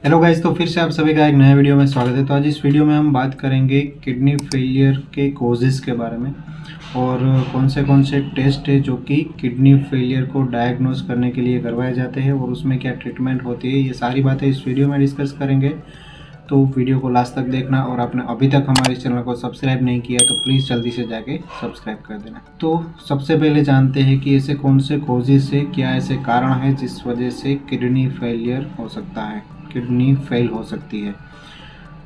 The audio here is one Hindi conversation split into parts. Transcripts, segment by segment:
हेलो गाइस, तो फिर से आप सभी का एक नया वीडियो में स्वागत है। तो आज इस वीडियो में हम बात करेंगे किडनी फेलियर के कॉजेज़ के बारे में और कौन से टेस्ट है जो कि किडनी फेलियर को डायग्नोस करने के लिए करवाए जाते हैं और उसमें क्या ट्रीटमेंट होती है, ये सारी बातें इस वीडियो में डिस्कस करेंगे। तो वीडियो को लास्ट तक देखना और आपने अभी तक हमारे इस चैनल को सब्सक्राइब नहीं किया तो प्लीज़ जल्दी से जाके सब्सक्राइब कर देना। तो सबसे पहले जानते हैं कि ऐसे कौन से कॉजेज़ है, क्या ऐसे कारण है जिस वजह से किडनी फेलियर हो सकता है, किडनी फेल हो सकती है।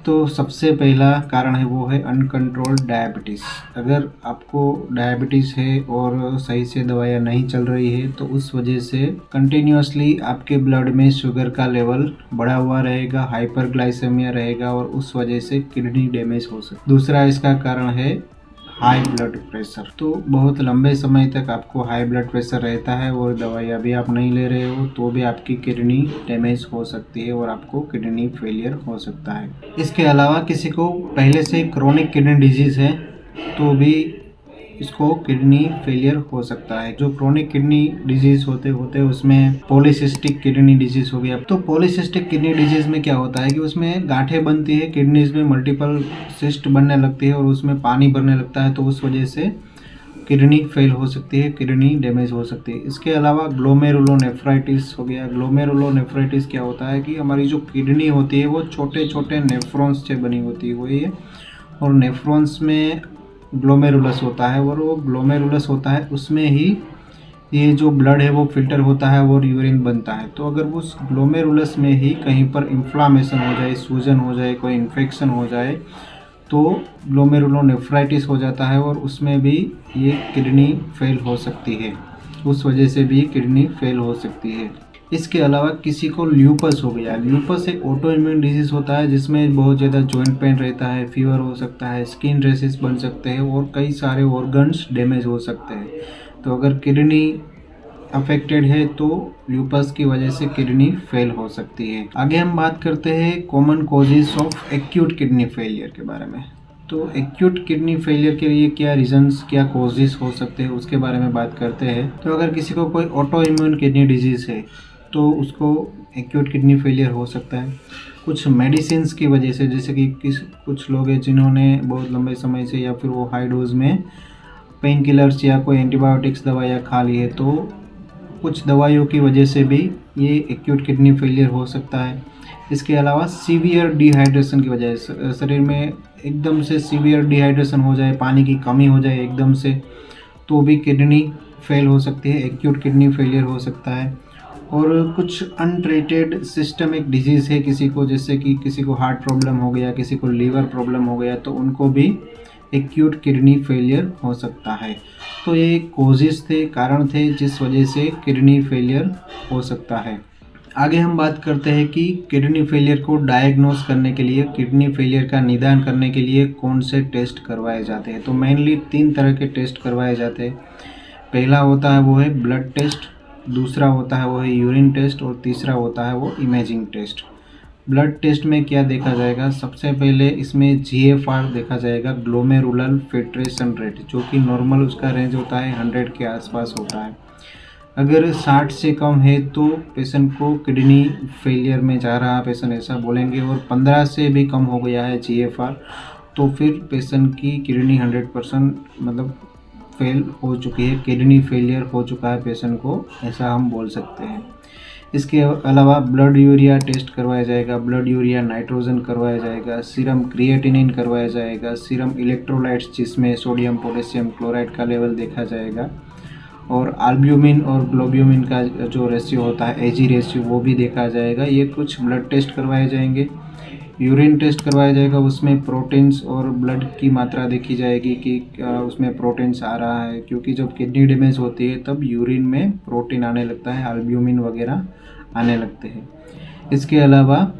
तो सबसे पहला कारण है वो है अनकंट्रोल्ड डायबिटीज़। अगर आपको डायबिटीज़ है और सही से दवाइयाँ नहीं चल रही है तो उस वजह से कंटिन्यूसली आपके ब्लड में शुगर का लेवल बढ़ा हुआ रहेगा, हाइपरग्लाइसेमिया रहेगा और उस वजह से किडनी डैमेज हो सकती है। दूसरा इसका कारण है हाई ब्लड प्रेशर। तो बहुत लंबे समय तक आपको हाई ब्लड प्रेशर रहता है और दवाइयाँ भी आप नहीं ले रहे हो तो भी आपकी किडनी डैमेज हो सकती है और आपको किडनी फेलियर हो सकता है। इसके अलावा किसी को पहले से क्रोनिक किडनी डिजीज़ है तो भी इसको किडनी फेलियर हो सकता है। जो क्रोनिक किडनी डिजीज होते होते उसमें पॉलीसिस्टिक किडनी डिजीज हो गया। तो पॉलीसिस्टिक किडनी डिजीज में क्या होता है कि उसमें गांठें बनती है, किडनीज में मल्टीपल सिस्ट बनने लगती है और उसमें पानी भरने लगता है, तो उस वजह से किडनी फेल हो सकती है, किडनी डैमेज हो सकती है। इसके अलावा ग्लोमेरुलोनेफ्राइटिस हो गया। ग्लोमेरुलोनेफ्राइटिस क्या होता है कि हमारी जो किडनी होती है वो छोटे छोटे नेफ्रॉन्स से बनी होती है, वही है, और नेफ्रॉन्स में ग्लोमेरुलस होता है और वो ग्लोमेरुलस होता है उसमें ही ये जो ब्लड है वो फिल्टर होता है और यूरिन बनता है। तो अगर उस ग्लोमेरुलस में ही कहीं पर इन्फ्लामेशन हो जाए, सूजन हो जाए, कोई इन्फेक्शन हो जाए तो ग्लोमेरुलोनेफ्राइटिस हो जाता है और उसमें भी ये किडनी फेल हो सकती है, उस वजह से भी किडनी फेल हो सकती है। इसके अलावा किसी को ल्यूपस हो गया। ल्यूपस एक ऑटो इम्यून डिजीज़ होता है जिसमें बहुत ज़्यादा जॉइंट पेन रहता है, फीवर हो सकता है, स्किन रेशेस बन सकते हैं और कई सारे ऑर्गन्स डैमेज हो सकते हैं। तो अगर किडनी अफेक्टेड है तो ल्यूपस की वजह से किडनी फेल हो सकती है। आगे हम बात करते हैं common causes of acute kidney failure के बारे में। तो एक्यूट किडनी फेलियर के लिए क्या रीजंस, क्या कॉजेज हो सकते हैं उसके बारे में बात करते हैं। तो अगर किसी को कोई ऑटो इम्यून किडनी डिजीज़ है तो उसको एक्यूट किडनी फेलियर हो सकता है कुछ मेडिसिन्स की वजह से, जैसे कि कुछ लोग हैं जिन्होंने बहुत लंबे समय से या फिर वो हाई डोज में पेन किलर्स या कोई एंटीबायोटिक्स दवाइयाँ खा ली है, तो कुछ दवाइयों की वजह से भी ये एक्यूट किडनी फेलियर हो सकता है। इसके अलावा सीवियर डिहाइड्रेशन की वजह से, शरीर में एकदम से सीवियर डिहाइड्रेशन हो जाए, पानी की कमी हो जाए एकदम से, तो भी किडनी फेल हो सकती है, एक्यूट किडनी फेलियर हो सकता है। और कुछ अनट्रीटेड सिस्टमिक डिजीज़ है किसी को, जैसे कि किसी को हार्ट प्रॉब्लम हो गया, किसी को लीवर प्रॉब्लम हो गया, तो उनको भी एक्यूट किडनी फेलियर हो सकता है। तो ये कॉजेज़ थे, कारण थे जिस वजह से किडनी फेलियर हो सकता है। आगे हम बात करते हैं कि किडनी फेलियर को डायग्नोस करने के लिए, किडनी फेलियर का निदान करने के लिए कौन से टेस्ट करवाए जाते हैं। तो मेनली 3 तरह के टेस्ट करवाए जाते हैं। पहला होता है वो है ब्लड टेस्ट, दूसरा होता है वो है यूरिन टेस्ट और तीसरा होता है वो इमेजिंग टेस्ट। ब्लड टेस्ट में क्या देखा जाएगा, सबसे पहले इसमें GFR देखा जाएगा, ग्लोमेरुलर फिल्ट्रेशन रेट, जो कि नॉर्मल उसका रेंज होता है 100 के आसपास होता है। अगर 60 से कम है तो पेशेंट को किडनी फेलियर में जा रहा पेशेंट ऐसा बोलेंगे, और 15 से भी कम हो गया है GFR तो फिर पेशेंट की किडनी 100% मतलब फेल हो चुकी है, किडनी फेलियर हो चुका है पेशेंट को, ऐसा हम बोल सकते हैं। इसके अलावा ब्लड यूरिया टेस्ट करवाया जाएगा, ब्लड यूरिया नाइट्रोजन करवाया जाएगा, सीरम क्रिएटिनिन करवाया जाएगा, सीरम इलेक्ट्रोलाइट्स जिसमें सोडियम पोटेशियम क्लोराइड का लेवल देखा जाएगा, और एल्ब्यूमिन और ग्लोब्यूमिन का जो रेशियो होता है AG रेशियो वो भी देखा जाएगा। ये कुछ ब्लड टेस्ट करवाए जाएंगे। यूरिन टेस्ट करवाया जाएगा, उसमें प्रोटीन्स और ब्लड की मात्रा देखी जाएगी कि उसमें प्रोटीन्स आ रहा है, क्योंकि जब किडनी डैमेज होती है तब यूरिन में प्रोटीन आने लगता है, एल्ब्यूमिन वगैरह आने लगते हैं। इसके अलावा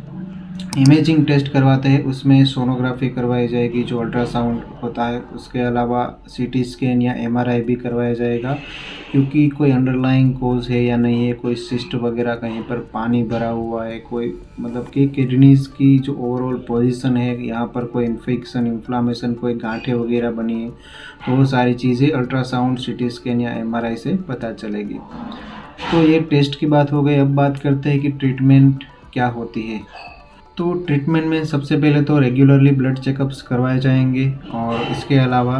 इमेजिंग टेस्ट करवाते हैं, उसमें सोनोग्राफी करवाई जाएगी जो अल्ट्रासाउंड होता है। उसके अलावा CT स्कैन या MRI भी करवाया जाएगा, क्योंकि कोई अंडरलाइंग कोज है या नहीं है, कोई सिस्ट वगैरह कहीं पर पानी भरा हुआ है, कोई मतलब कि किडनीज की जो ओवरऑल पोजीशन है, यहाँ पर कोई इन्फेक्शन, इन्फ्लामेशन, कोई गांठें वगैरह बनी है, तो वो सारी चीज़ें अल्ट्रासाउंड, CT स्कैन या MRI से पता चलेगी। तो ये टेस्ट की बात हो गई। अब बात करते हैं कि ट्रीटमेंट क्या होती है। तो ट्रीटमेंट में सबसे पहले तो रेगुलरली ब्लड चेकअप्स करवाए जाएंगे और इसके अलावा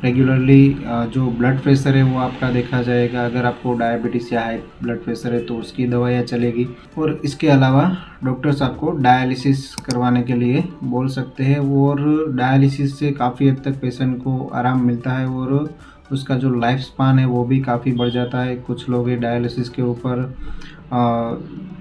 रेगुलरली जो ब्लड प्रेशर है वो आपका देखा जाएगा। अगर आपको डायबिटीज़ या हाई ब्लड प्रेशर है तो उसकी दवाइयाँ चलेगी। और इसके अलावा डॉक्टर्स आपको डायलिसिस करवाने के लिए बोल सकते हैं और डायलिसिस से काफ़ी हद तक पेशेंट को आराम मिलता है और उसका जो लाइफ स्पान है वो भी काफ़ी बढ़ जाता है। कुछ लोग डायलिसिस के ऊपर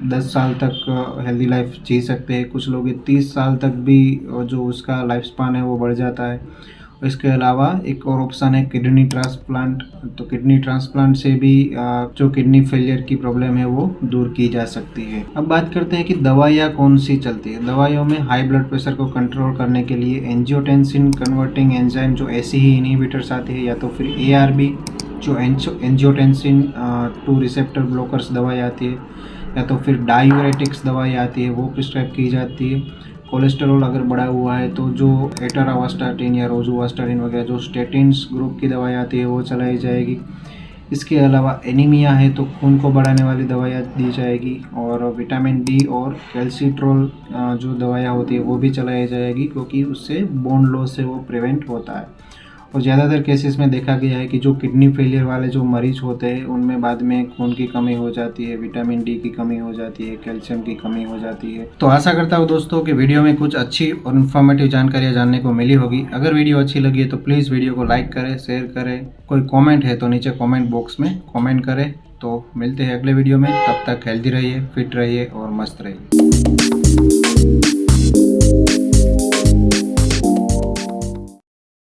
10 साल तक हेल्दी लाइफ जी सकते हैं, कुछ लोग 30 साल तक भी जो उसका लाइफ स्पान है वो बढ़ जाता है। इसके अलावा एक और ऑप्शन है किडनी ट्रांसप्लांट। तो किडनी ट्रांसप्लांट से भी जो किडनी फेलियर की प्रॉब्लम है वो दूर की जा सकती है। अब बात करते हैं कि दवाइयाँ कौन सी चलती है। दवाइयों में हाई ब्लड प्रेशर को कंट्रोल करने के लिए एंजियोटेंसिन कन्वर्टिंग एंजाइम जो ऐसी ही इनहिबिटर्स आती है, या तो फिर ARB जो एंजियोटेंसिन 2 रिसेप्टर ब्लॉकर्स दवाई आती है, या तो फिर डायूरेटिक्स दवाई आती है वो प्रिस्क्राइब की जाती है। कोलेस्ट्रॉल अगर बढ़ा हुआ है तो जो एटरवास्टाटिन या रोजुवास्टाटिन वगैरह जो स्टेटिन्स ग्रुप की दवाई आती है वो चलाई जाएगी। इसके अलावा एनीमिया है तो खून को बढ़ाने वाली दवाइयाँ दी जाएगी और विटामिन D और कैल्सिट्रोल जो दवाइयाँ होती है वो भी चलाई जाएगी, क्योंकि उससे बोन लॉस से वो प्रिवेंट होता है। और ज़्यादातर केसेस में देखा गया है कि जो किडनी फेलियर वाले जो मरीज होते हैं उनमें बाद में खून की कमी हो जाती है, विटामिन D की कमी हो जाती है, कैल्शियम की कमी हो जाती है। तो आशा करता हूँ दोस्तों कि वीडियो में कुछ अच्छी और इन्फॉर्मेटिव जानकारियाँ जानने को मिली होगी। अगर वीडियो अच्छी लगी है तो प्लीज़ वीडियो को लाइक करें, शेयर करें। कोई कॉमेंट है तो नीचे कॉमेंट बॉक्स में कॉमेंट करें। तो मिलते हैं अगले वीडियो में, तब तक हेल्दी रहिए, फिट रहिए और मस्त रहिए।